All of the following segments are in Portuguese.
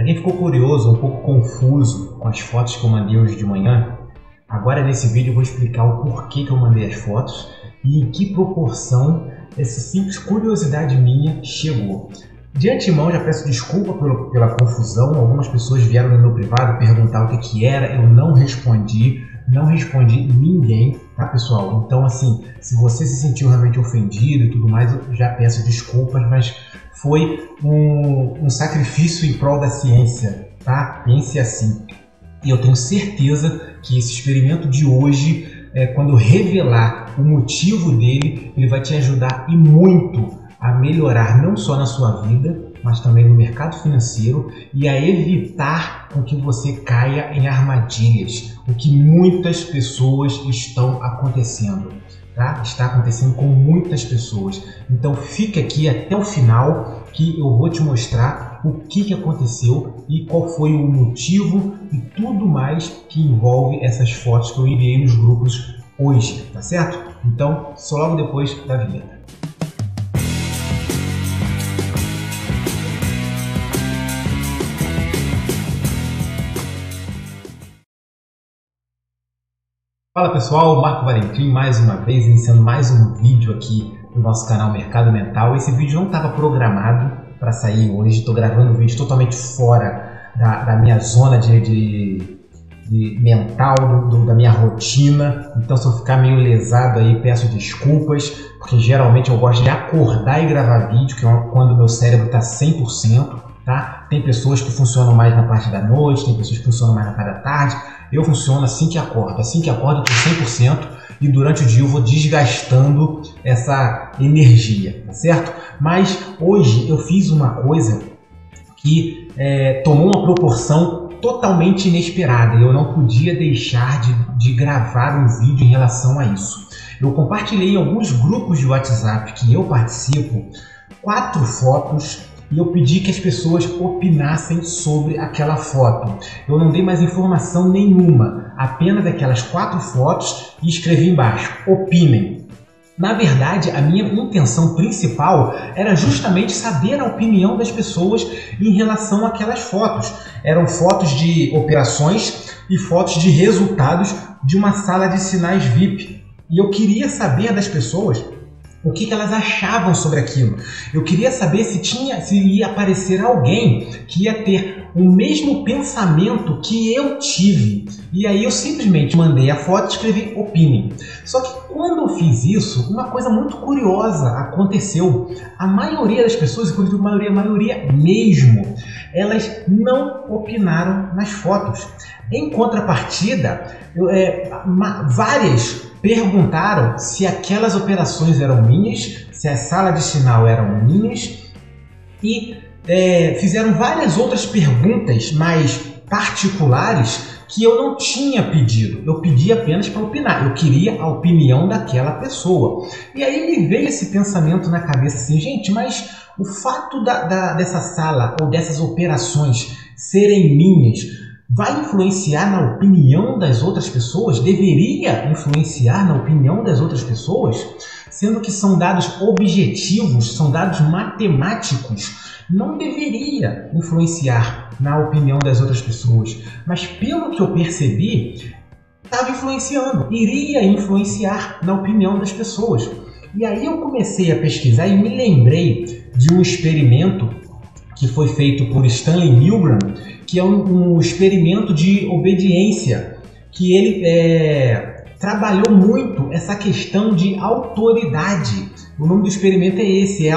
Para quem ficou curioso, um pouco confuso com as fotos que eu mandei hoje de manhã, agora nesse vídeo eu vou explicar o porquê que eu mandei as fotos e em que proporção essa simples curiosidade minha chegou. De antemão já peço desculpa pela confusão, algumas pessoas vieram no meu privado perguntar o que era, eu não respondi ninguém, tá pessoal? Então assim, se você se sentiu realmente ofendido e tudo mais, eu já peço desculpas, mas foi um sacrifício em prol da ciência, tá? Pense assim. E eu tenho certeza que esse experimento de hoje, quando eu revelar o motivo dele, ele vai te ajudar e muito a melhorar não só na sua vida, mas também no mercado financeiro e a evitar com que você caia em armadilhas, o que muitas pessoas estão acontecendo, tá? Está acontecendo com muitas pessoas. Então fique aqui até o final que eu vou te mostrar o que aconteceu e qual foi o motivo e tudo mais que envolve essas fotos que eu enviei nos grupos hoje, tá certo? Então, só logo depois da vinheta. Fala pessoal, Marco Valentim mais uma vez iniciando mais um vídeo aqui no nosso canal Mercado Mental. Esse vídeo não estava programado para sair hoje, estou gravando o vídeo totalmente fora da minha zona de mental, da minha rotina. Então se eu ficar meio lesado aí peço desculpas, porque geralmente eu gosto de acordar e gravar vídeo, que é quando o meu cérebro está 100%. Tá? Tem pessoas que funcionam mais na parte da noite, tem pessoas que funcionam mais na parte da tarde. Eu funciono assim que acordo. Assim que acordo eu estou 100% e durante o dia eu vou desgastando essa energia, tá certo? Mas hoje eu fiz uma coisa que tomou uma proporção totalmente inesperada e eu não podia deixar de gravar um vídeo em relação a isso. Eu compartilhei em alguns grupos de WhatsApp que eu participo 4 fotos e eu pedi que as pessoas opinassem sobre aquela foto. Eu não dei mais informação nenhuma, apenas aquelas 4 fotos e escrevi embaixo, opinem. Na verdade, a minha intenção principal era justamente saber a opinião das pessoas em relação àquelas fotos. Eram fotos de operações e fotos de resultados de uma sala de sinais VIP. E eu queria saber das pessoas o que elas achavam sobre aquilo. Eu queria saber se ia aparecer alguém que ia ter o mesmo pensamento que eu tive. E aí eu simplesmente mandei a foto e escrevi opinem. Só que quando eu fiz isso, uma coisa muito curiosa aconteceu. A maioria das pessoas, inclusive a maioria mesmo, elas não opinaram nas fotos. Em contrapartida, várias perguntaram se aquelas operações eram minhas, se a sala de sinal eram minhas e fizeram várias outras perguntas mais particulares que eu não tinha pedido. Eu pedi apenas para opinar, eu queria a opinião daquela pessoa. E aí me veio esse pensamento na cabeça assim, gente, mas o fato dessa sala ou dessas operações serem minhas vai influenciar na opinião das outras pessoas? Deveria influenciar na opinião das outras pessoas? Sendo que são dados objetivos, são dados matemáticos, não deveria influenciar na opinião das outras pessoas. Mas pelo que eu percebi, estava influenciando, iria influenciar na opinião das pessoas. E aí eu comecei a pesquisar e me lembrei de um experimento que foi feito por Stanley Milgram, que é um experimento de obediência, que ele trabalhou muito essa questão de autoridade. O nome do experimento é esse,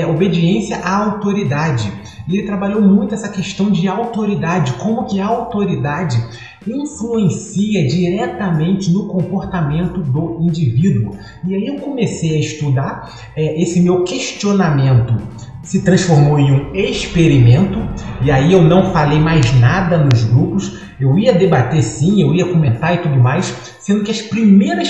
obediência à autoridade. E ele trabalhou muito essa questão de autoridade, como que a autoridade influencia diretamente no comportamento do indivíduo. E aí eu comecei a estudar, esse meu questionamento se transformou em um experimento, e aí eu não falei mais nada nos grupos. Eu ia debater sim, eu ia comentar e tudo mais, sendo que os primeiros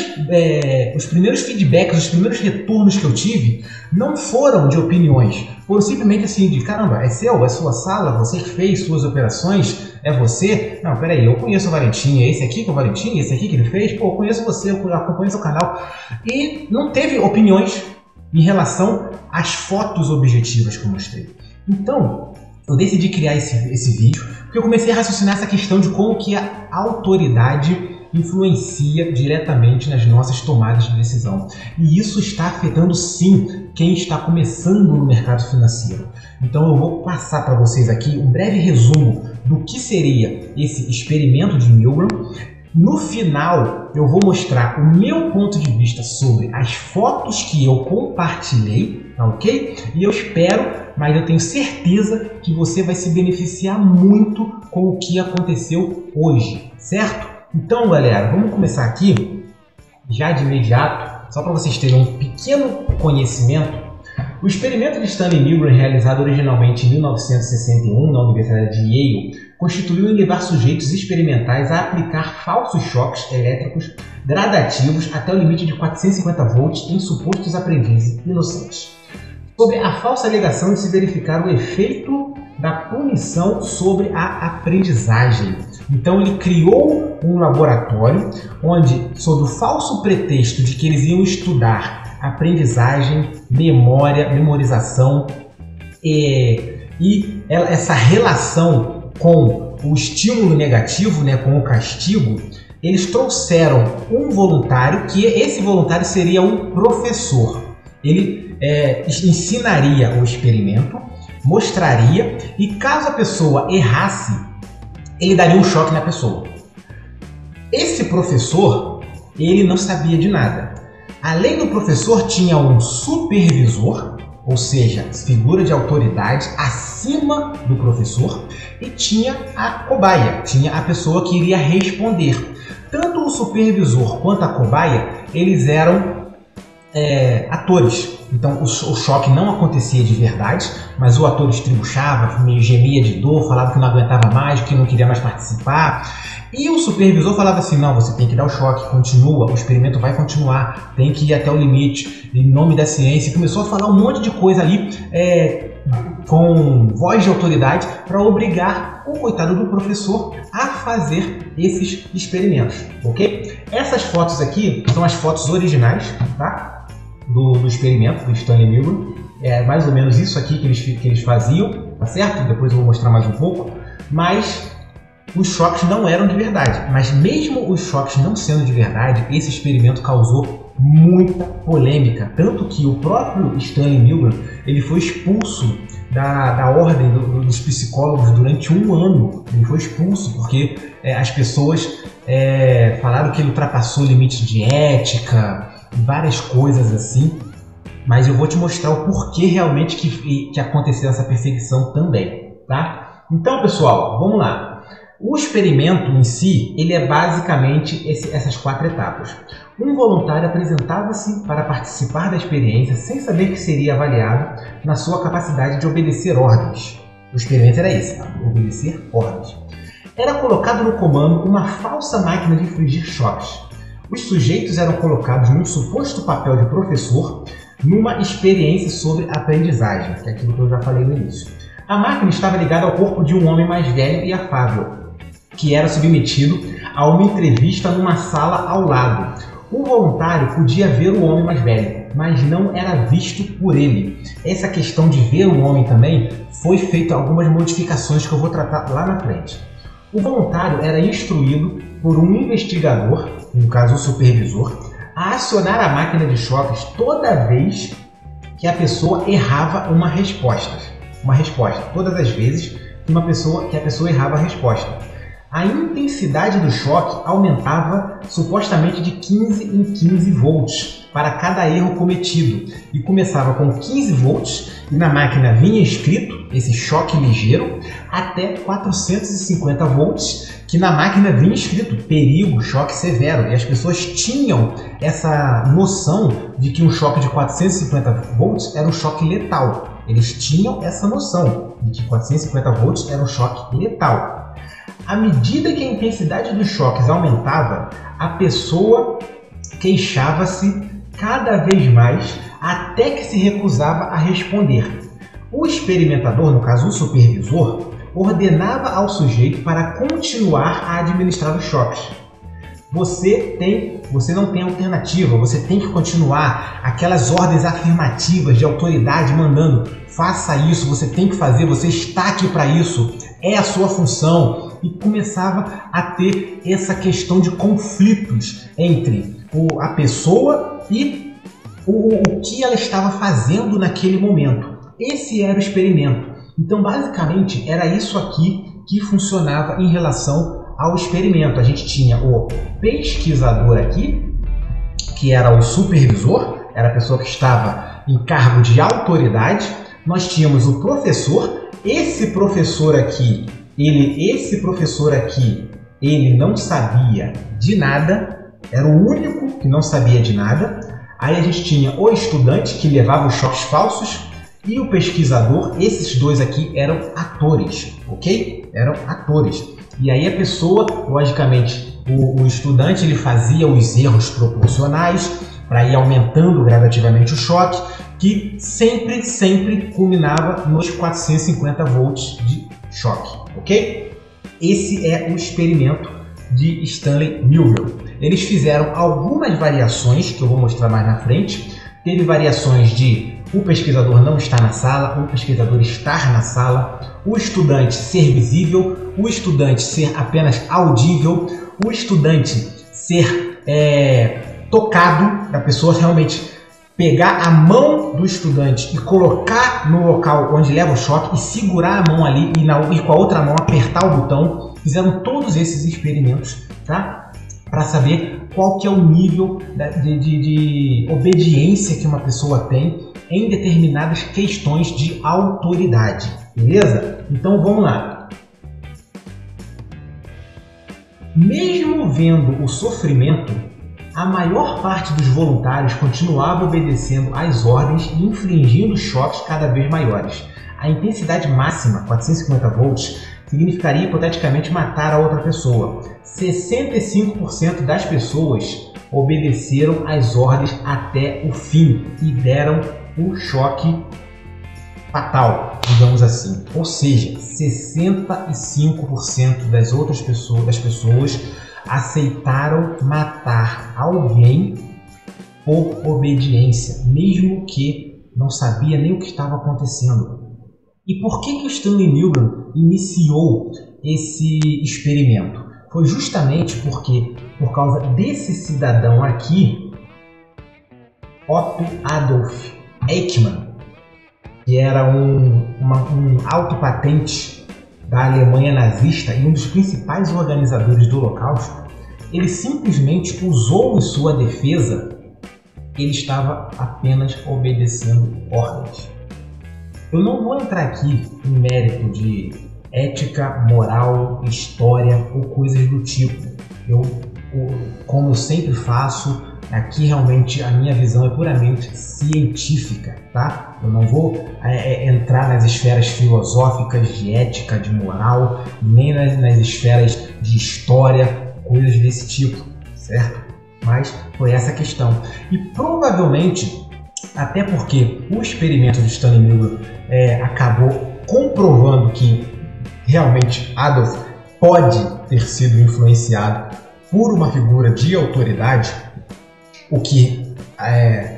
feedbacks, os primeiros retornos que eu tive não foram de opiniões, foram simplesmente assim de caramba, é seu, é sua sala, você que fez suas operações, é você? Não, peraí, eu conheço o Valentim, é esse aqui que é o Valentim, esse aqui que ele fez, pô, eu conheço você, eu acompanho seu canal. E não teve opiniões em relação às fotos objetivas que eu mostrei. Então, eu decidi criar esse vídeo porque eu comecei a raciocinar essa questão de como que a autoridade influencia diretamente nas nossas tomadas de decisão. E isso está afetando sim quem está começando no mercado financeiro. Então eu vou passar para vocês aqui um breve resumo do que seria esse experimento de Milgram. No final eu vou mostrar o meu ponto de vista sobre as fotos que eu compartilhei, tá ok? E eu espero, mas eu tenho certeza que você vai se beneficiar muito com o que aconteceu hoje, certo? Então, galera, vamos começar aqui já de imediato, só para vocês terem um pequeno conhecimento. O experimento de Stanley Milgram, realizado originalmente em 1961 na Universidade de Yale, constituiu em levar sujeitos experimentais a aplicar falsos choques elétricos gradativos até o limite de 450 volts em supostos aprendizes inocentes, sob a falsa alegação de se verificar o efeito da punição sobre a aprendizagem. Então ele criou um laboratório onde, sob o falso pretexto de que eles iam estudar aprendizagem, memória, memorização e essa relação com o estímulo negativo, né, com o castigo, eles trouxeram um voluntário, que esse voluntário seria um professor. Ele ensinaria o experimento, mostraria, e caso a pessoa errasse, ele daria um choque na pessoa. Esse professor, ele não sabia de nada. Além do professor, tinha um supervisor, ou seja, figura de autoridade acima do professor, e tinha a cobaia, tinha a pessoa que iria responder. Tanto o supervisor quanto a cobaia, eles eram atores. Então o choque não acontecia de verdade, mas o ator estribuchava, gemia de dor, falava que não aguentava mais, que não queria mais participar. E o supervisor falava assim: não, você tem que dar o choque, continua, o experimento vai continuar, tem que ir até o limite, em nome da ciência. E começou a falar um monte de coisa ali, com voz de autoridade, para obrigar o coitado do professor a fazer esses experimentos, ok? Essas fotos aqui são as fotos originais, tá? Do experimento do Stanley Milgram. É mais ou menos isso aqui que eles faziam, tá certo? Depois eu vou mostrar mais um pouco. Mas os choques não eram de verdade. Mas mesmo os choques não sendo de verdade, esse experimento causou muita polêmica. Tanto que o próprio Stanley Milgram, ele foi expulso da ordem dos psicólogos durante um ano. Ele foi expulso porque as pessoas falaram que ele ultrapassou o limite de ética, várias coisas assim, mas eu vou te mostrar o porquê realmente que aconteceu essa perseguição também, tá? Então, pessoal, vamos lá. O experimento em si, ele é basicamente essas 4 etapas. Um voluntário apresentava-se para participar da experiência sem saber que seria avaliado na sua capacidade de obedecer ordens. O experimento era esse, tá? Obedecer ordens. Era colocado no comando uma falsa máquina de infligir choques. Os sujeitos eram colocados num suposto papel de professor numa experiência sobre aprendizagem, que é aquilo que eu já falei no início. A máquina estava ligada ao corpo de um homem mais velho e afável, que era submetido a uma entrevista numa sala ao lado. O voluntário podia ver o homem mais velho, mas não era visto por ele. Essa questão de ver o homem também foi feita algumas modificações que eu vou tratar lá na frente. O voluntário era instruído por um investigador, no caso o supervisor, a acionar a máquina de choques toda vez que a pessoa errava uma resposta. Todas as vezes que a pessoa errava a resposta. A intensidade do choque aumentava supostamente de 15 em 15 volts para cada erro cometido. E começava com 15 volts e na máquina vinha escrito esse choque ligeiro até 450 volts, que na máquina vinha escrito perigo, choque severo. E as pessoas tinham essa noção de que um choque de 450 volts era um choque letal. Eles tinham essa noção de que 450 volts era um choque letal. À medida que a intensidade dos choques aumentava, a pessoa queixava-se cada vez mais até que se recusava a responder. O experimentador, no caso o supervisor, ordenava ao sujeito para continuar a administrar os choques. você não tem alternativa, você tem que continuar aquelas ordens afirmativas de autoridade mandando, faça isso, você tem que fazer, você está aqui para isso, é a sua função. E começava a ter essa questão de conflitos entre a pessoa e o que ela estava fazendo naquele momento. Esse era o experimento. Então, basicamente, era isso aqui que funcionava em relação ao experimento. A gente tinha o pesquisador aqui, que era o supervisor, era a pessoa que estava em cargo de autoridade. Nós tínhamos o professor. Esse professor aqui, ele não sabia de nada, era o único que não sabia de nada. Aí a gente tinha o estudante, que levava os choques falsos, e o pesquisador. Esses dois aqui eram atores, ok? Eram atores. E aí a pessoa, logicamente, o estudante, ele fazia os erros proporcionais para ir aumentando gradativamente o choque, que sempre culminava nos 450 volts de choque, ok? Esse é o experimento de Stanley Milgram. Eles fizeram algumas variações, que eu vou mostrar mais na frente. Teve variações de o pesquisador não estar na sala, o pesquisador estar na sala, o estudante ser visível, o estudante ser apenas audível, o estudante ser tocado, da pessoa realmente pegar a mão do estudante e colocar no local onde leva o choque e segurar a mão ali e com a outra mão apertar o botão. Fizeram todos esses experimentos, tá? Para saber qual que é o nível de obediência que uma pessoa tem em determinadas questões de autoridade, beleza? Então vamos lá. Mesmo vendo o sofrimento, a maior parte dos voluntários continuava obedecendo às ordens e infligindo choques cada vez maiores. A intensidade máxima, 450 volts, significaria hipoteticamente matar a outra pessoa. 65% das pessoas obedeceram às ordens até o fim e deram o choque fatal, digamos assim. Ou seja, 65% das pessoas aceitaram matar alguém por obediência, mesmo que não sabia nem o que estava acontecendo. E por que o Stanley Milgram iniciou esse experimento? Foi justamente por causa desse cidadão aqui, Otto Adolf Eichmann, que era um autopatente da Alemanha nazista e um dos principais organizadores do Holocausto. Ele simplesmente usou em sua defesa que ele estava apenas obedecendo ordens. Eu não vou entrar aqui em mérito de ética, moral, história ou coisas do tipo. Como eu sempre faço, aqui realmente a minha visão é puramente científica, tá? Eu não vou entrar nas esferas filosóficas de ética, de moral, nem nas esferas de história, coisas desse tipo, certo? Mas foi essa a questão. E provavelmente, até porque o experimento de Stanley Milgram acabou comprovando que realmente Adolf pode ter sido influenciado por uma figura de autoridade, o que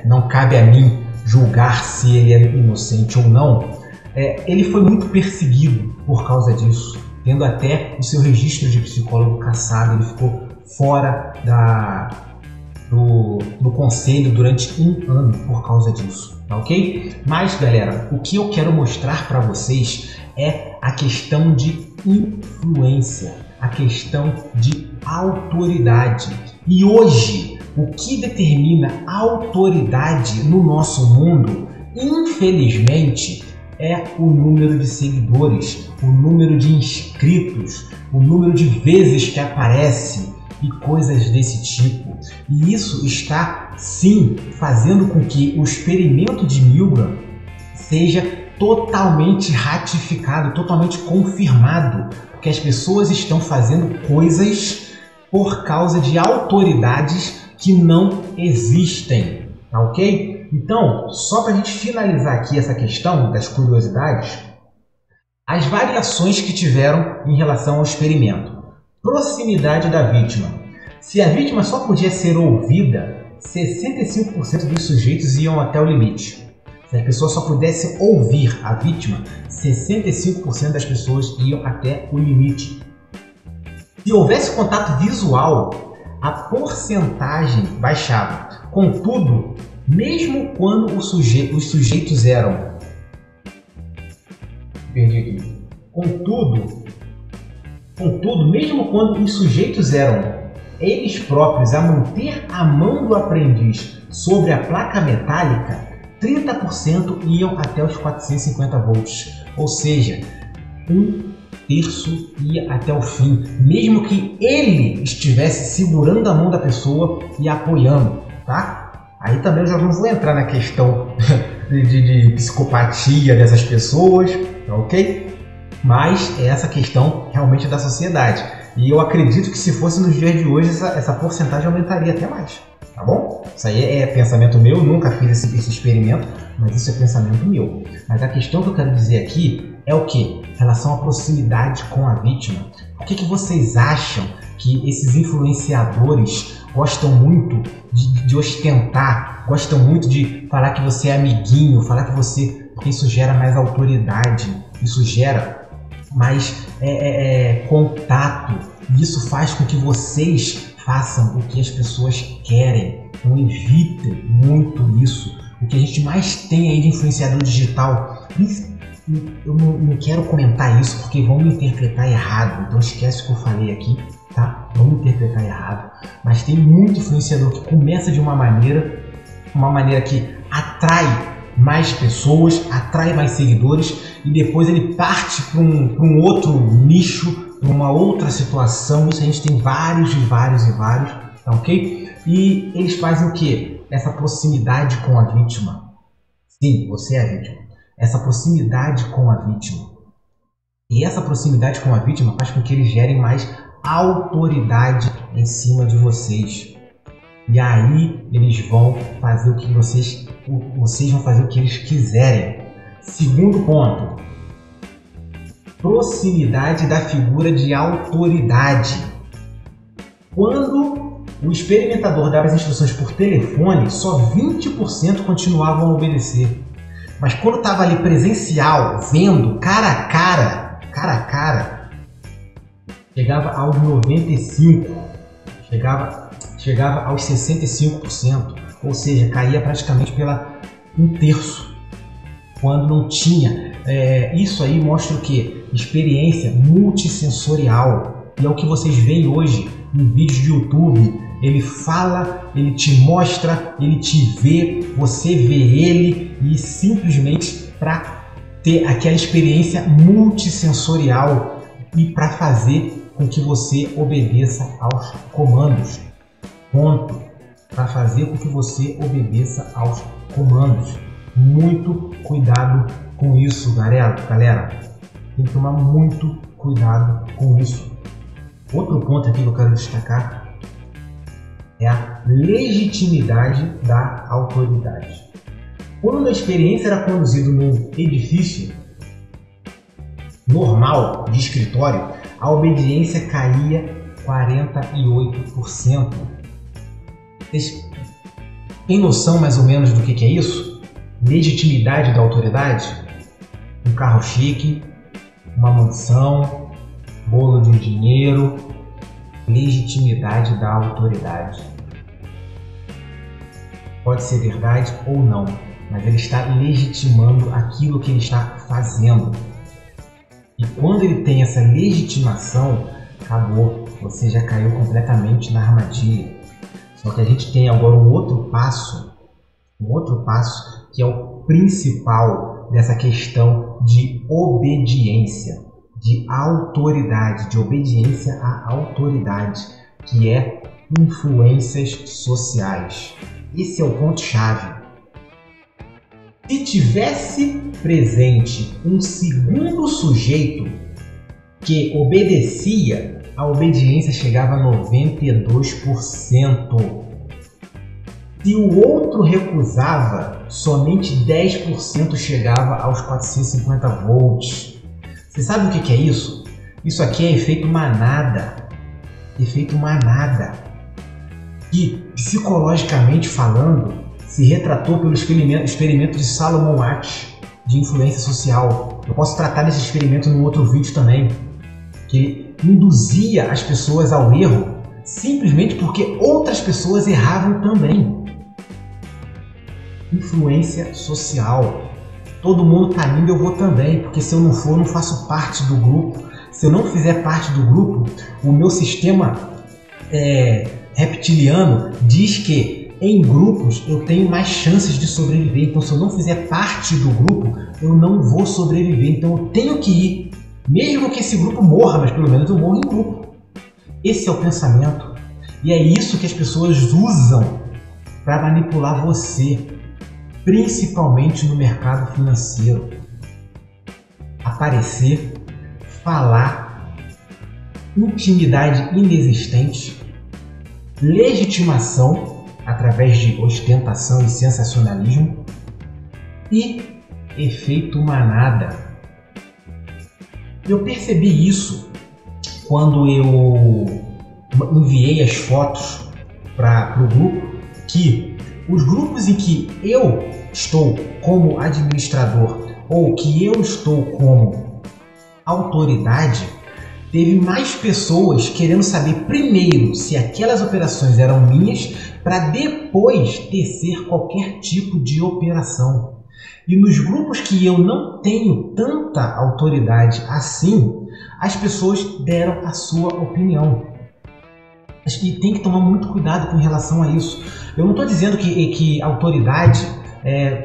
não cabe a mim julgar se ele é inocente ou não. Ele foi muito perseguido por causa disso, tendo até o seu registro de psicólogo cassado. Ele ficou fora do conselho durante 1 ano por causa disso, tá ok? Mas galera, o que eu quero mostrar para vocês é a questão de influência, a questão de autoridade. E hoje, o que determina autoridade no nosso mundo, infelizmente, é o número de seguidores, o número de inscritos, o número de vezes que aparece e coisas desse tipo. E isso está, sim, fazendo com que o experimento de Milgram seja totalmente ratificado, totalmente confirmado, porque as pessoas estão fazendo coisas por causa de autoridades que não existem, tá ok? Então, só para a gente finalizar aqui essa questão das curiosidades, as variações que tiveram em relação ao experimento. Proximidade da vítima. Se a vítima só podia ser ouvida, 65% dos sujeitos iam até o limite. Se a pessoa só pudesse ouvir a vítima, 65% das pessoas iam até o limite. Se houvesse contato visual, a porcentagem baixava. Contudo, mesmo quando os sujeitos eram... Perdi aqui. Contudo, mesmo quando os sujeitos eram eles próprios a manter a mão do aprendiz sobre a placa metálica, 30% iam até os 450 volts. Ou seja, 1/3 ia até o fim, mesmo que ele estivesse segurando a mão da pessoa e apoiando, tá? Aí também eu já não vou entrar na questão de psicopatia dessas pessoas, ok? Mas é essa questão realmente da sociedade. E eu acredito que se fosse nos dias de hoje, essa porcentagem aumentaria até mais, tá bom? Isso aí é pensamento meu, nunca fiz esse experimento, mas isso é pensamento meu. Mas a questão que eu quero dizer aqui é o que? Em relação à proximidade com a vítima. O que vocês acham que esses influenciadores gostam muito de ostentar, gostam muito de falar que você é amiguinho, falar que você... Porque isso gera mais autoridade, isso gera mais contato, e isso faz com que vocês façam o que as pessoas querem. Então evitem muito isso. O que a gente mais tem aí de influenciador digital, eu não quero comentar isso porque vão me interpretar errado, então esquece o que eu falei aqui, tá? Vão me interpretar errado, mas tem muito influenciador que começa de uma maneira que atrai mais pessoas, atrai mais seguidores e depois ele parte para um outro nicho, para uma outra situação. Isso a gente tem vários, tá ok? E eles fazem o que? Essa proximidade com a vítima. Sim, você é a vítima. Essa proximidade com a vítima. E essa proximidade com a vítima faz com que eles gerem mais autoridade em cima de vocês. E aí eles vão fazer o que vocês vão fazer o que eles quiserem. Segundo ponto, proximidade da figura de autoridade. Quando o experimentador dava as instruções por telefone, só 20% continuavam a obedecer. Mas quando estava ali presencial, vendo, cara a cara, chegava aos 95%, chegava aos 65%, ou seja, caía praticamente pela 1/3, quando não tinha. Isso aí mostra o que? Experiência multissensorial, e é o que vocês veem hoje em vídeos de YouTube. Ele fala, ele te mostra, ele te vê, você vê ele, e simplesmente para ter aquela experiência multissensorial e para fazer com que você obedeça aos comandos. Ponto. Para fazer com que você obedeça aos comandos. Muito cuidado com isso, galera. Tem que tomar muito cuidado com isso. Outro ponto aqui que eu quero destacar é a legitimidade da autoridade. Quando a experiência era conduzida num edifício normal de escritório, a obediência caía 48%. Vocês têm noção mais ou menos do que é isso? Legitimidade da autoridade? Um carro chique, uma mansão, bolo de dinheiro, legitimidade da autoridade. Pode ser verdade ou não, mas ele está legitimando aquilo que ele está fazendo. E quando ele tem essa legitimação, acabou, você já caiu completamente na armadilha. Só que a gente tem agora um outro passo que é o principal dessa questão de obediência, de autoridade, de obediência à autoridade, que é influências sociais. Esse é o ponto-chave. Se tivesse presente um segundo sujeito que obedecia, a obediência chegava a 92%. Se o outro recusava, somente 10% chegava aos 450 volts. Você sabe o que é isso? Isso aqui é efeito manada. Efeito manada. que, psicologicamente falando, se retratou pelo experimento de Salomon Asch, de influência social. Eu posso tratar desse experimento num outro vídeo também, que induzia as pessoas ao erro simplesmente porque outras pessoas erravam também. Influência social. Todo mundo tá indo, eu vou também, porque se eu não for, eu não faço parte do grupo. Se eu não fizer parte do grupo, o meu sistema reptiliano diz que em grupos eu tenho mais chances de sobreviver. Então, se eu não fizer parte do grupo, eu não vou sobreviver. Então, eu tenho que ir, mesmo que esse grupo morra, mas pelo menos eu morro em grupo. Esse é o pensamento. E é isso que as pessoas usam para manipular você, principalmente no mercado financeiro. Aparecer, falar, intimidade inexistente, legitimação através de ostentação e sensacionalismo e efeito manada. Eu percebi isso quando eu enviei as fotos para o grupo, que os grupos em que eu estou como administrador ou que eu estou como autoridade, teve mais pessoas querendo saber primeiro se aquelas operações eram minhas para depois tecer qualquer tipo de operação. E nos grupos que eu não tenho tanta autoridade assim, as pessoas deram a sua opinião. E tem que tomar muito cuidado com relação a isso. Eu não estou dizendo que autoridade,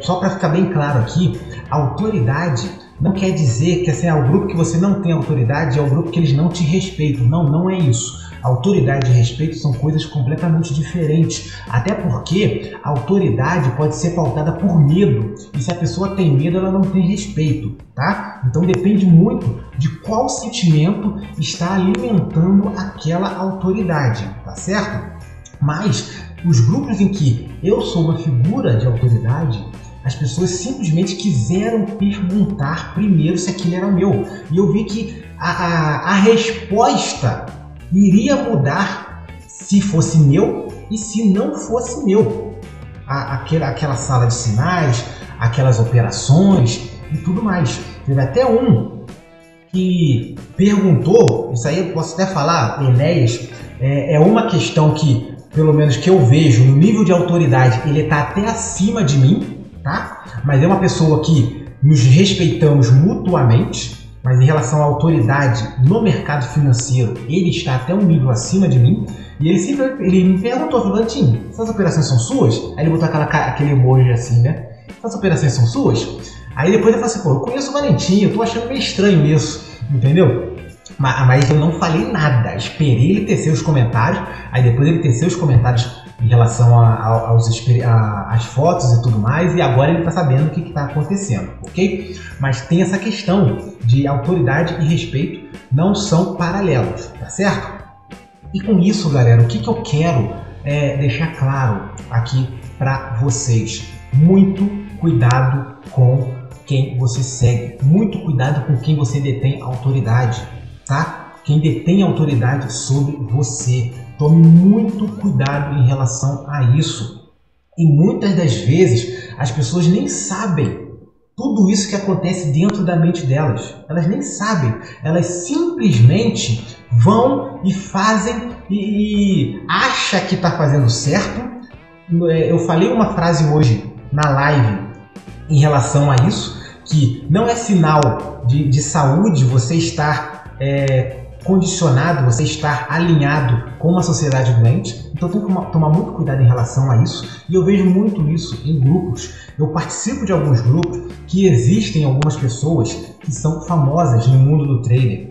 só para ficar bem claro aqui, autoridade não quer dizer que assim, o grupo que você não tem autoridade é o grupo que eles não te respeitam. Não, não é isso. Autoridade e respeito são coisas completamente diferentes. Até porque a autoridade pode ser pautada por medo. E se a pessoa tem medo, ela não tem respeito, tá? Então depende muito de qual sentimento está alimentando aquela autoridade, tá certo? Mas os grupos em que eu sou uma figura de autoridade, as pessoas simplesmente quiseram perguntar primeiro se aquilo era meu. E eu vi que a resposta iria mudar se fosse meu e se não fosse meu. Aquela sala de sinais, aquelas operações e tudo mais. Teve até um que perguntou, isso aí eu posso até falar, Enéas, é uma questão que, pelo menos que eu vejo, no nível de autoridade, ele está até acima de mim, tá? Mas é uma pessoa que nos respeitamos mutuamente. Mas em relação à autoridade no mercado financeiro, ele está até um nível acima de mim. E ele me perguntou, Valentim, essas operações são suas? Aí ele botou aquele emoji assim, né? Essas operações são suas? Aí depois ele falou assim, eu conheço o Valentim, eu tô achando meio estranho isso, entendeu? Mas eu não falei nada, esperei ele tecer os comentários, aí depois ele teceu os comentários em relação às fotos e tudo mais, e agora ele está sabendo o que está acontecendo, ok? Mas tem essa questão de autoridade e respeito, não são paralelos, tá certo? E com isso, galera, o que eu quero deixar claro aqui para vocês? Muito cuidado com quem você segue, muito cuidado com quem você detém autoridade, tá? Quem detém autoridade sobre você. Tome muito cuidado em relação a isso. E muitas das vezes as pessoas nem sabem tudo isso que acontece dentro da mente delas. Elas nem sabem. Elas simplesmente vão e fazem e acham que está fazendo certo. Eu falei uma frase hoje na live em relação a isso, que não é sinal de saúde você estar condicionado, você estar alinhado com uma sociedade doente. Então tem que tomar muito cuidado em relação a isso. E eu vejo muito isso em grupos. Eu participo de alguns grupos que existem algumas pessoas que são famosas no mundo do trader.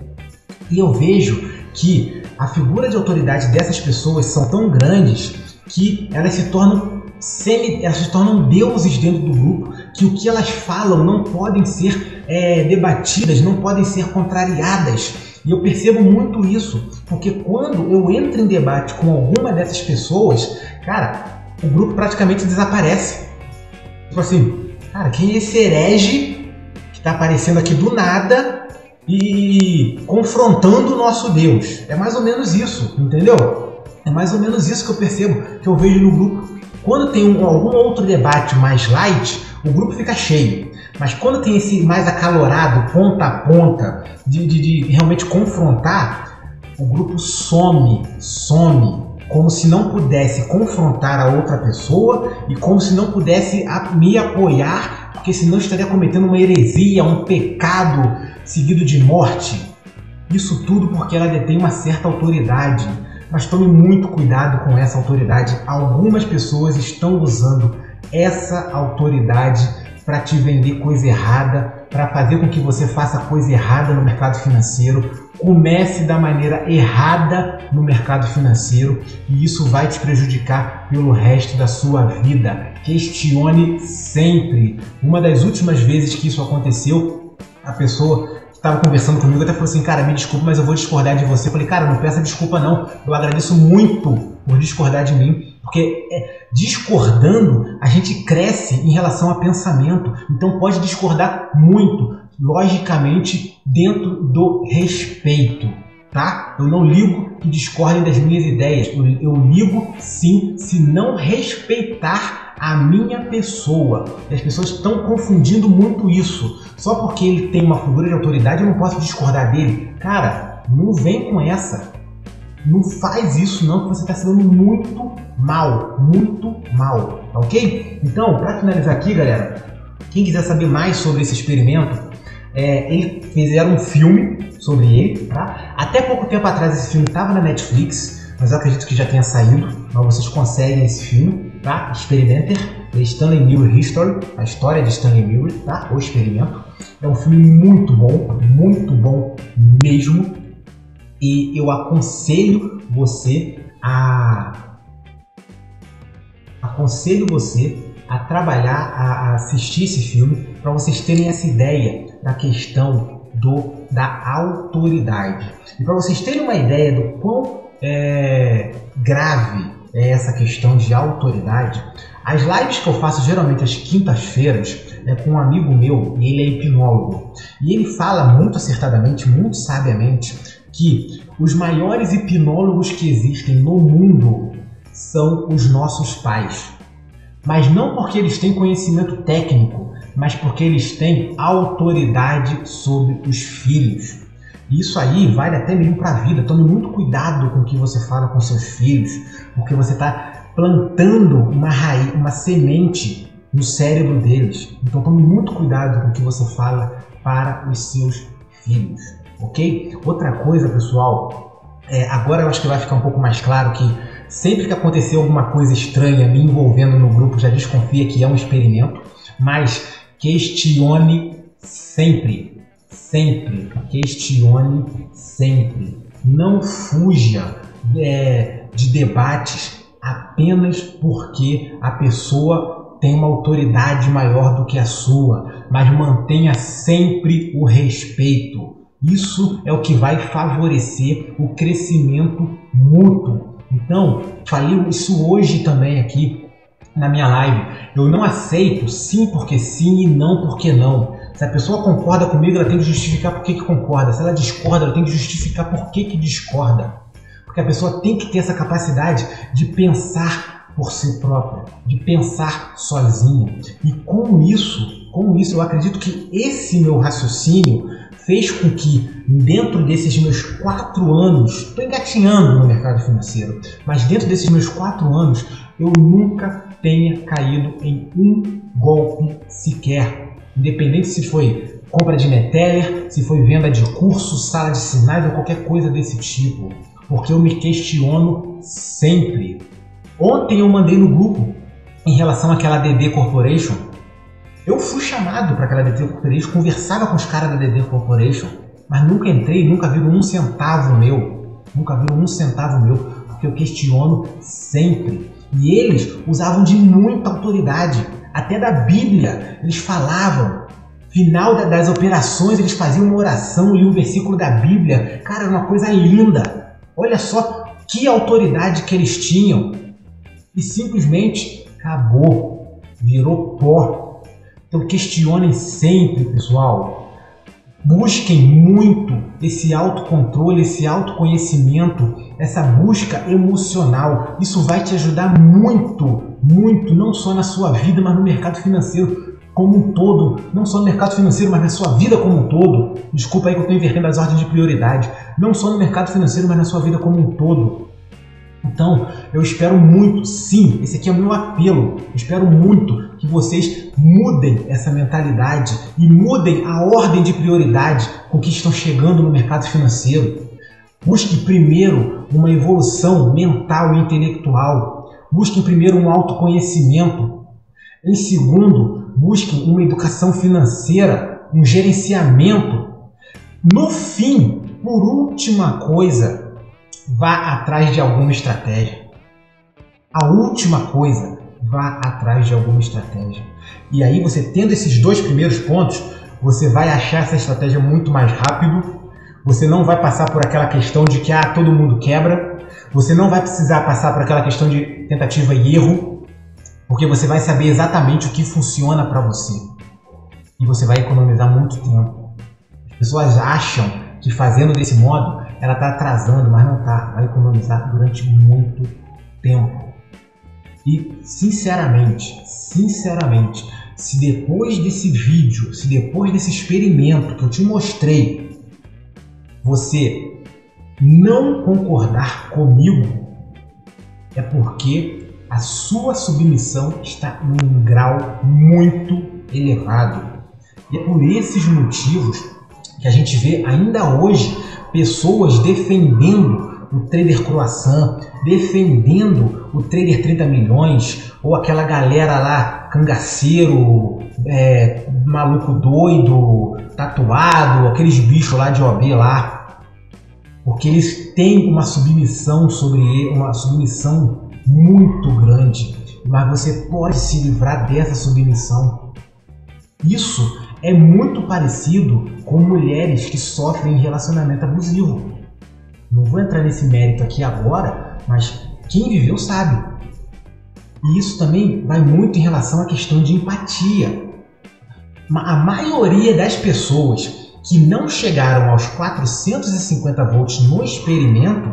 E eu vejo que a figura de autoridade dessas pessoas são tão grandes que elas se tornam deuses dentro do grupo, que o que elas falam não podem ser debatidas, não podem ser contrariadas. E eu percebo muito isso, porque quando eu entro em debate com alguma dessas pessoas, cara, o grupo praticamente desaparece. Tipo assim, cara, quem é esse herege que está aparecendo aqui do nada e confrontando o nosso Deus? É mais ou menos isso, entendeu? É mais ou menos isso que eu percebo, que eu vejo no grupo. Quando tem algum outro debate mais light, o grupo fica cheio. Mas quando tem esse mais acalorado, ponta a ponta, de realmente confrontar, o grupo some, como se não pudesse confrontar a outra pessoa e como se não pudesse me apoiar, porque senão estaria cometendo uma heresia, um pecado seguido de morte. Isso tudo porque ela detém uma certa autoridade. Mas tome muito cuidado com essa autoridade. Algumas pessoas estão usando essa autoridade para te vender coisa errada, para fazer com que você faça coisa errada no mercado financeiro. Comece da maneira errada no mercado financeiro e isso vai te prejudicar pelo resto da sua vida. Questione sempre. Uma das últimas vezes que isso aconteceu, a pessoa estava conversando comigo, até falou assim, cara, me desculpa, mas eu vou discordar de você. Eu falei, cara, não peça desculpa não, eu agradeço muito por discordar de mim, porque discordando a gente cresce em relação a pensamento, então pode discordar muito, logicamente dentro do respeito, tá? Eu não ligo que discordem das minhas ideias, eu ligo sim se não respeitar a minha pessoa. E as pessoas estão confundindo muito isso. Só porque ele tem uma figura de autoridade eu não posso discordar dele. Cara, não vem com essa. Não faz isso não, que você está se dando muito mal, tá ok? Então, para finalizar aqui, galera, quem quiser saber mais sobre esse experimento, eles fizeram um filme sobre ele, tá? Até pouco tempo atrás esse filme estava na Netflix, mas eu acredito que já tenha saído, mas vocês conseguem esse filme, tá? Experimenter, Stanley Milgram History, a história de Stanley Milgram, tá? O Experimento. É um filme muito bom mesmo, e eu aconselho você a trabalhar, a assistir esse filme, para vocês terem essa ideia da questão da autoridade. E para vocês terem uma ideia do quão grave é essa questão de autoridade, as lives que eu faço geralmente às quintas-feiras é com um amigo meu, e ele é hipnólogo. E ele fala muito acertadamente, muito sabiamente, que os maiores hipnólogos que existem no mundo são os nossos pais. Mas não porque eles têm conhecimento técnico, mas porque eles têm autoridade sobre os filhos. Isso aí vale até mesmo para a vida. Tome muito cuidado com o que você fala com seus filhos, porque você está plantando uma raiz, uma semente no cérebro deles. Então tome muito cuidado com o que você fala para os seus filhos, ok? Outra coisa, pessoal, agora eu acho que vai ficar um pouco mais claro que sempre que acontecer alguma coisa estranha me envolvendo no grupo, já desconfia que é um experimento, mas questione sempre. Questione sempre. Não fuja de debates apenas porque a pessoa tem uma autoridade maior do que a sua, mas mantenha sempre o respeito. Isso é o que vai favorecer o crescimento mútuo. Então, falei isso hoje também aqui na minha live. Eu não aceito sim porque sim e não porque não. Se a pessoa concorda comigo, ela tem que justificar por que concorda. Se ela discorda, ela tem que justificar por que discorda. Porque a pessoa tem que ter essa capacidade de pensar por si própria, de pensar sozinha. E com isso eu acredito que esse meu raciocínio fez com que, dentro desses meus 4 anos, estou engatinhando no mercado financeiro, mas dentro desses meus 4 anos, eu nunca tenha caído em um golpe sequer. Independente se foi compra de Neteller, se foi venda de curso, sala de sinais ou qualquer coisa desse tipo. Porque eu me questiono sempre. Ontem eu mandei no grupo em relação àquela DD Corporation. Eu fui chamado para aquela DD Corporation, conversava com os caras da DD Corporation, mas nunca entrei, nunca viram um centavo meu. Porque eu questiono sempre. E eles usavam de muita autoridade. Até da Bíblia, eles falavam. Final das operações, eles faziam uma oração, liam um versículo da Bíblia. Cara, era uma coisa linda. Olha só que autoridade que eles tinham. E simplesmente acabou. Virou pó. Então questionem sempre, pessoal. Busquem muito esse autocontrole, esse autoconhecimento essa busca emocional. Isso vai te ajudar muito, muito, não só na sua vida, mas no mercado financeiro como um todo. Não só no mercado financeiro, mas na sua vida como um todo. Desculpa aí que eu estou invertendo as ordens de prioridade. Não só no mercado financeiro, mas na sua vida como um todo. Então, eu espero muito, sim, esse aqui é o meu apelo, eu espero muito que vocês mudem essa mentalidade e mudem a ordem de prioridade com que estão chegando no mercado financeiro. Busque primeiro uma evolução mental e intelectual. Busque primeiro um autoconhecimento. Em segundo, busque uma educação financeira, um gerenciamento. No fim, por última coisa, vá atrás de alguma estratégia. A última coisa, vá atrás de alguma estratégia. E aí você tendo esses dois primeiros pontos, você vai achar essa estratégia muito mais rápido. Você não vai passar por aquela questão de que todo mundo quebra. Você não vai precisar passar por aquela questão de tentativa e erro, porque você vai saber exatamente o que funciona para você. E você vai economizar muito tempo. As pessoas acham que fazendo desse modo ela está atrasando, mas não está. Vai economizar durante muito tempo. E, sinceramente, se depois desse vídeo, se depois desse experimento que eu te mostrei, você não concordar comigo, é porque a sua submissão está num grau muito elevado. E é por esses motivos que a gente vê ainda hoje pessoas defendendo o trader croissant, defendendo o trader 30 milhões, ou aquela galera lá, cangaceiro, maluco doido, tatuado, aqueles bichos lá de OB lá, porque eles têm uma submissão sobre ele, uma submissão muito grande, mas você pode se livrar dessa submissão. Isso é muito parecido com mulheres que sofrem relacionamento abusivo. Não vou entrar nesse mérito aqui agora, mas quem viveu sabe. E isso também vai muito em relação à questão de empatia. A maioria das pessoas que não chegaram aos 450 volts no experimento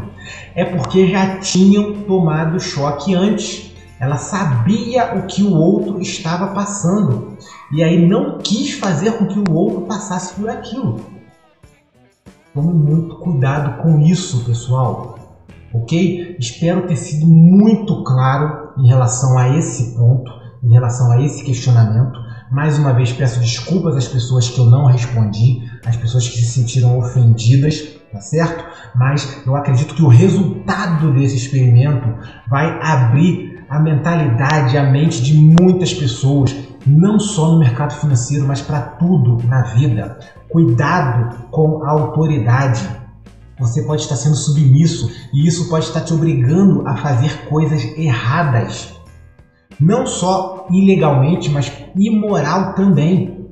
é porque já tinham tomado choque antes. Ela sabia o que o outro estava passando e aí não quis fazer com que o outro passasse por aquilo. Tome muito cuidado com isso, pessoal, ok? Espero ter sido muito claro em relação a esse ponto, em relação a esse questionamento. Mais uma vez peço desculpas às pessoas que eu não respondi, às pessoas que se sentiram ofendidas, tá certo? Mas eu acredito que o resultado desse experimento vai abrir a mentalidade, a mente de muitas pessoas, não só no mercado financeiro, mas para tudo na vida. Cuidado com a autoridade. Você pode estar sendo submisso e isso pode estar te obrigando a fazer coisas erradas. Não só ilegalmente, mas imoral também.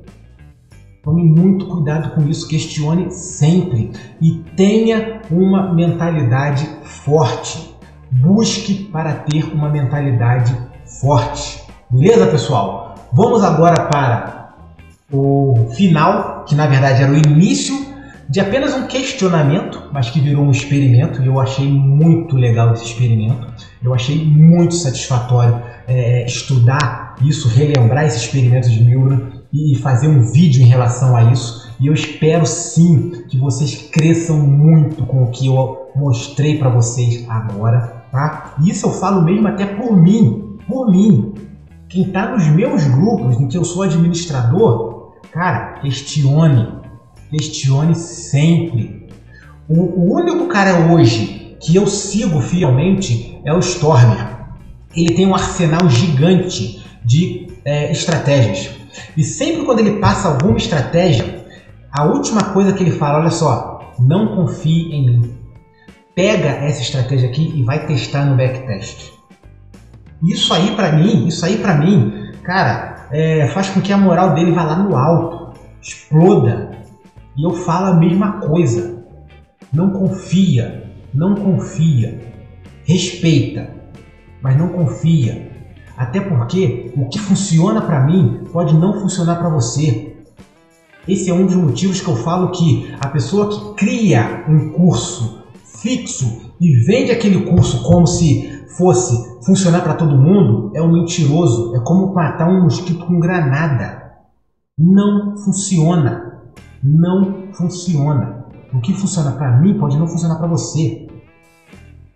Tome muito cuidado com isso, questione sempre e tenha uma mentalidade forte. Busque para ter uma mentalidade forte. Beleza, pessoal? Vamos agora para o final, que na verdade era o início de apenas um questionamento, mas que virou um experimento, e eu achei muito legal esse experimento. Eu achei muito satisfatório estudar isso, relembrar esse experimento de Milgram e fazer um vídeo em relação a isso. E eu espero sim que vocês cresçam muito com o que eu mostrei para vocês agora, tá? Isso eu falo mesmo até por mim. Quem está nos meus grupos, em que eu sou administrador, cara, questione sempre. O único cara hoje que eu sigo fielmente é o Stormer. Ele tem um arsenal gigante de estratégias. E sempre quando ele passa alguma estratégia, a última coisa que ele fala, olha só, não confie em mim. Pega essa estratégia aqui e vai testar no backtest. Isso aí pra mim, cara, faz com que a moral dele vá lá no alto, exploda. E eu falo a mesma coisa. Não confia. Respeita, mas não confia. Até porque o que funciona para mim pode não funcionar para você. Esse é um dos motivos que eu falo que a pessoa que cria um curso fixo e vende aquele curso como se fosse funcionar para todo mundo, é um mentiroso. É como matar um mosquito com granada. Não funciona. Não funciona. O que funciona para mim pode não funcionar para você.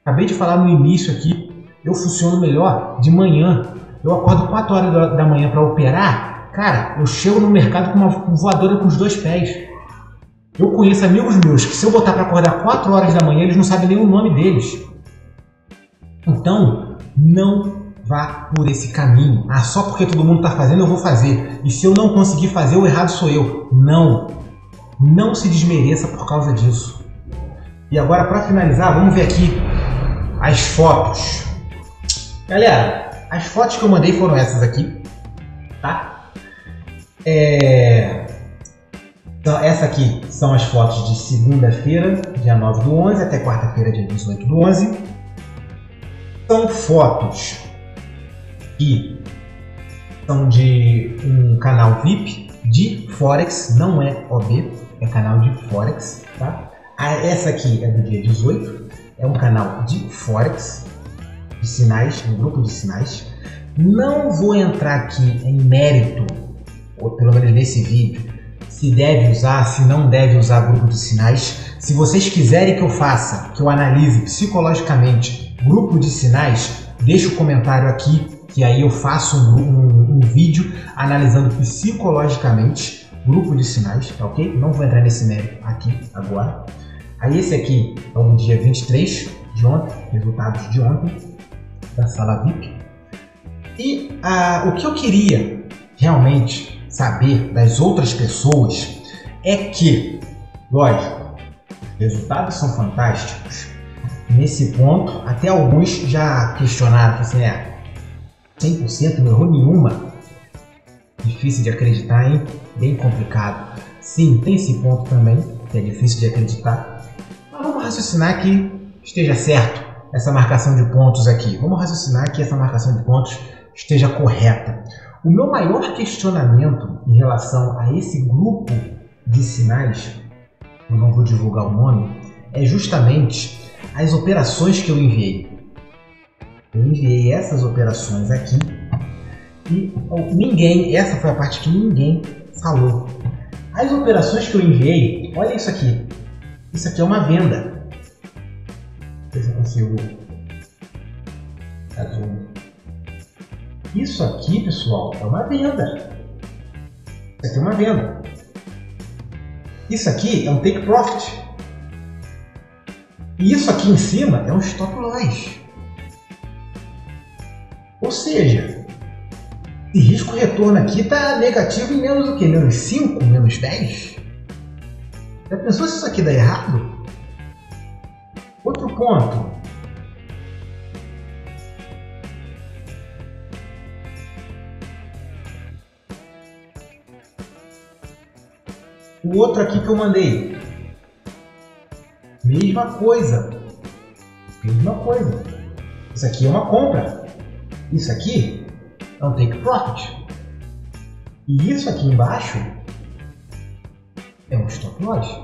Acabei de falar no início aqui, eu funciono melhor de manhã. Eu acordo 4 horas da manhã para operar, cara, eu chego no mercado com uma voadora com os 2 pés. Eu conheço amigos meus que se eu botar para acordar 4 horas da manhã, eles não sabem nem o nome deles. Então, não vá por esse caminho. Ah, só porque todo mundo está fazendo, eu vou fazer. E se eu não conseguir fazer, o errado sou eu. Não. Não se desmereça por causa disso. E agora, para finalizar, vamos ver aqui as fotos. Galera, as fotos que eu mandei foram essas aqui, tá? Então, essa aqui são as fotos de segunda-feira, dia 9/11, até quarta-feira, dia 18/11. São fotos que são de um canal VIP de Forex, não é OB, é canal de Forex, tá? Essa aqui é do dia 18, é um canal de Forex, de sinais, um grupo de sinais. Não vou entrar aqui em mérito, ou pelo menos nesse vídeo, se deve usar, se não deve usar grupo de sinais. Se vocês quiserem que eu faça, que eu analise psicologicamente grupo de sinais, deixa o comentário aqui, que aí eu faço um vídeo analisando psicologicamente grupo de sinais, tá ok? Não vou entrar nesse mérito aqui agora. Aí esse aqui é o dia 23 de ontem, resultados de ontem, da sala VIP. E o que eu queria realmente saber das outras pessoas é que, lógico, resultados são fantásticos. Nesse ponto, até alguns já questionaram, assim, 100% não errou nenhuma. Difícil de acreditar, hein? Bem complicado. Sim, tem esse ponto também, que é difícil de acreditar. Mas vamos raciocinar que esteja certo essa marcação de pontos aqui. Vamos raciocinar que essa marcação de pontos esteja correta. O meu maior questionamento em relação a esse grupo de sinais, eu não vou divulgar o nome, é justamente as operações que eu enviei. Eu enviei essas operações aqui e essa foi a parte que ninguém falou. As operações que eu enviei, olha isso aqui. Isso aqui é uma venda. Não sei se eu consigo fazer. Isso aqui, pessoal, é uma venda. Isso aqui é uma venda. Isso aqui é um take profit. E isso aqui em cima é um stop loss. Ou seja, o risco retorno aqui está negativo em menos o quê? Menos 5? Menos 10? Já pensou se isso aqui dá errado? Outro ponto. O outro aqui que eu mandei. Mesma coisa. Mesma coisa. Isso aqui é uma compra. Isso aqui é um take profit. E isso aqui embaixo é um stop loss.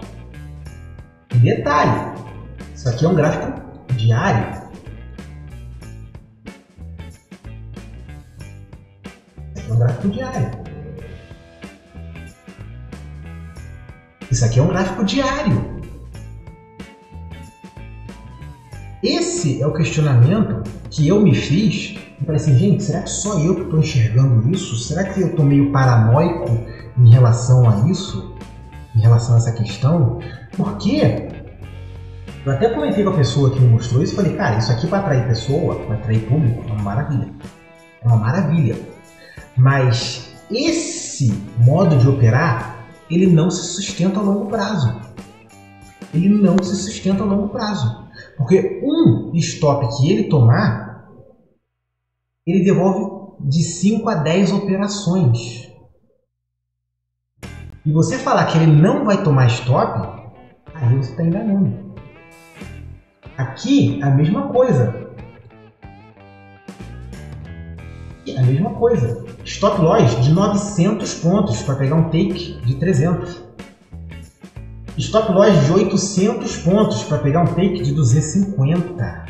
E detalhe, isso aqui é um gráfico diário. Isso aqui é um gráfico diário. Isso aqui é um gráfico diário. Esse é o questionamento que eu me fiz. Eu falei assim, gente, será que só eu que estou enxergando isso? Será que eu estou meio paranoico em relação a isso? Em relação a essa questão? Porque eu até comentei com a pessoa que me mostrou isso e falei, cara, isso aqui para atrair pessoa, para atrair público, é uma maravilha. É uma maravilha. Mas esse modo de operar, ele não se sustenta a longo prazo. Ele não se sustenta a longo prazo. Porque um stop que ele tomar, ele devolve de 5 a 10 operações. E você falar que ele não vai tomar stop, aí você está enganando. Aqui, a mesma coisa. A mesma coisa. Stop loss de 900 pontos para pegar um take de 300. Stop loss de 800 pontos para pegar um take de 250.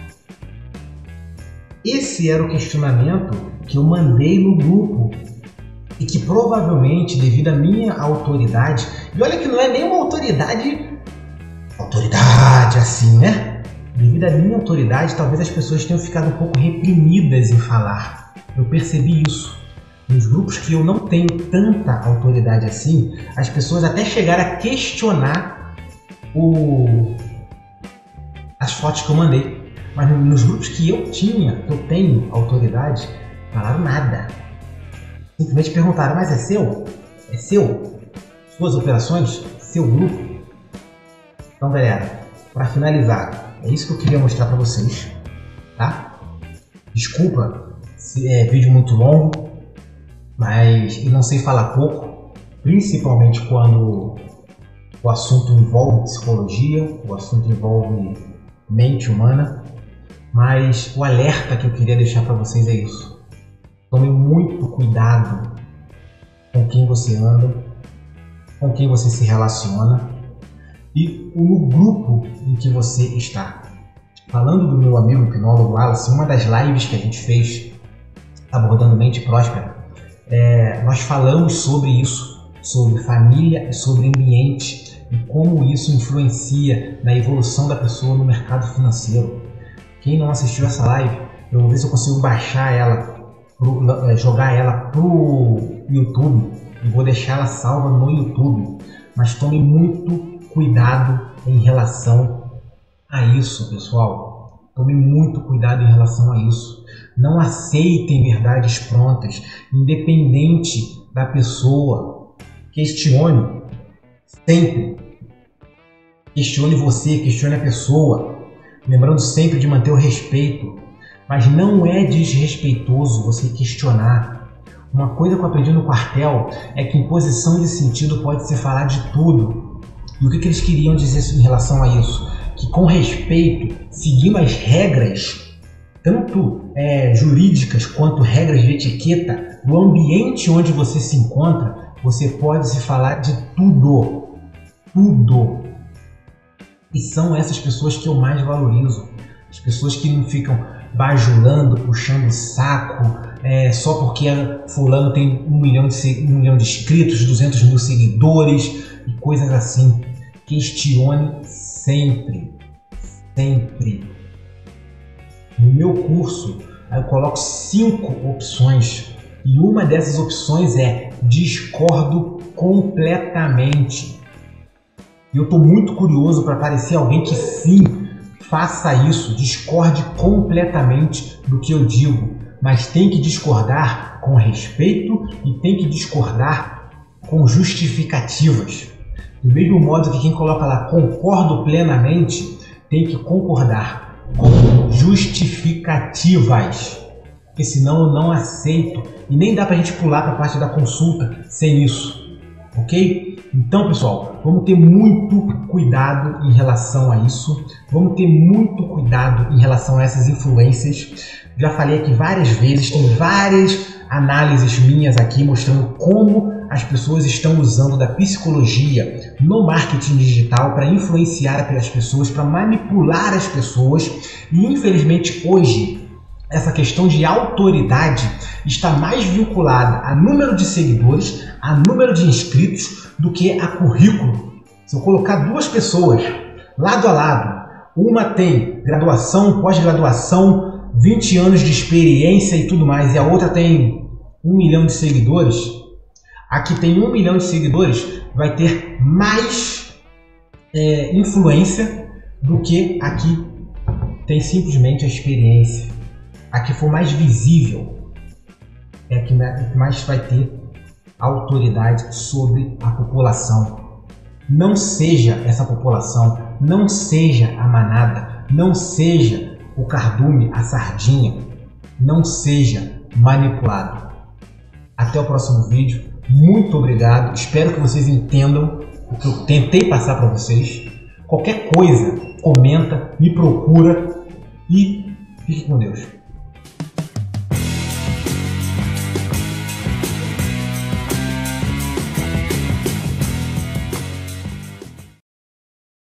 Esse era o questionamento que eu mandei no grupo e que provavelmente, devido à minha autoridade, e olha que não é nem uma autoridade assim, né? Devido à minha autoridade, talvez as pessoas tenham ficado um pouco reprimidas em falar. Eu percebi isso. Nos grupos que eu não tenho tanta autoridade assim, as pessoas até chegaram a questionar as fotos que eu mandei. Mas nos grupos que eu tenho autoridade, falaram nada. Simplesmente perguntaram, mas é seu? É seu? Suas operações? Seu grupo? Então, galera, para finalizar, é isso que eu queria mostrar para vocês, tá? Desculpa se é vídeo muito longo, mas eu não sei falar pouco, principalmente quando o assunto envolve psicologia, o assunto envolve mente humana, mas o alerta que eu queria deixar para vocês é isso. Tome muito cuidado com quem você anda, com quem você se relaciona e no grupo em que você está. Falando do meu amigo hipnólogo Wallace, uma das lives que a gente fez abordando mente próspera, nós falamos sobre isso, sobre família e sobre ambiente e como isso influencia na evolução da pessoa no mercado financeiro. Quem não assistiu essa live, eu vou ver se eu consigo baixar ela, jogar ela pro YouTube e vou deixar ela salva no YouTube. Mas tome muito cuidado em relação a isso, pessoal. Tome muito cuidado em relação a isso. Não aceitem verdades prontas, independente da pessoa. Questione sempre. Questione você, questione a pessoa. Lembrando sempre de manter o respeito. Mas não é desrespeitoso você questionar. Uma coisa que eu aprendi no quartel é que em posição de sentido pode se falar de tudo. E o que eles queriam dizer em relação a isso? Que com respeito, seguindo as regras, tanto jurídicas quanto regras de etiqueta, do ambiente onde você se encontra, você pode se falar de tudo. Tudo. E são essas pessoas que eu mais valorizo. As pessoas que não ficam bajulando, puxando o saco, só porque fulano tem 1 milhão de inscritos, 200 mil seguidores e coisas assim. Questione sempre, sempre. No meu curso, eu coloco 5 opções e uma dessas opções é discordo completamente. E eu estou muito curioso para aparecer alguém que sim, faça isso, discorde completamente do que eu digo, mas tem que discordar com respeito e tem que discordar com justificativas. Do mesmo modo que quem coloca lá concordo plenamente, tem que concordar com justificativas, porque senão eu não aceito e nem dá para a gente pular para a parte da consulta sem isso, ok? Então, pessoal, vamos ter muito cuidado em relação a isso, vamos ter muito cuidado em relação a essas influências. Já falei aqui várias vezes, tem várias análises minhas aqui mostrando como as pessoas estão usando da psicologia no marketing digital para influenciar as pessoas, para manipular as pessoas. E infelizmente hoje essa questão de autoridade está mais vinculada a número de seguidores, a número de inscritos, do que a currículo. Se eu colocar 2 pessoas lado a lado, uma tem graduação, pós-graduação, 20 anos de experiência e tudo mais, e a outra tem 1 milhão de seguidores, a que tem 1 milhão de seguidores vai ter mais influência do que a que tem simplesmente a experiência. A que for mais visível é a que mais vai ter autoridade sobre a população. Não seja essa população, não seja a manada, não seja o cardume, a sardinha, não seja manipulado. Até o próximo vídeo, muito obrigado, espero que vocês entendam o que eu tentei passar para vocês. Qualquer coisa, comenta, me procura e fique com Deus.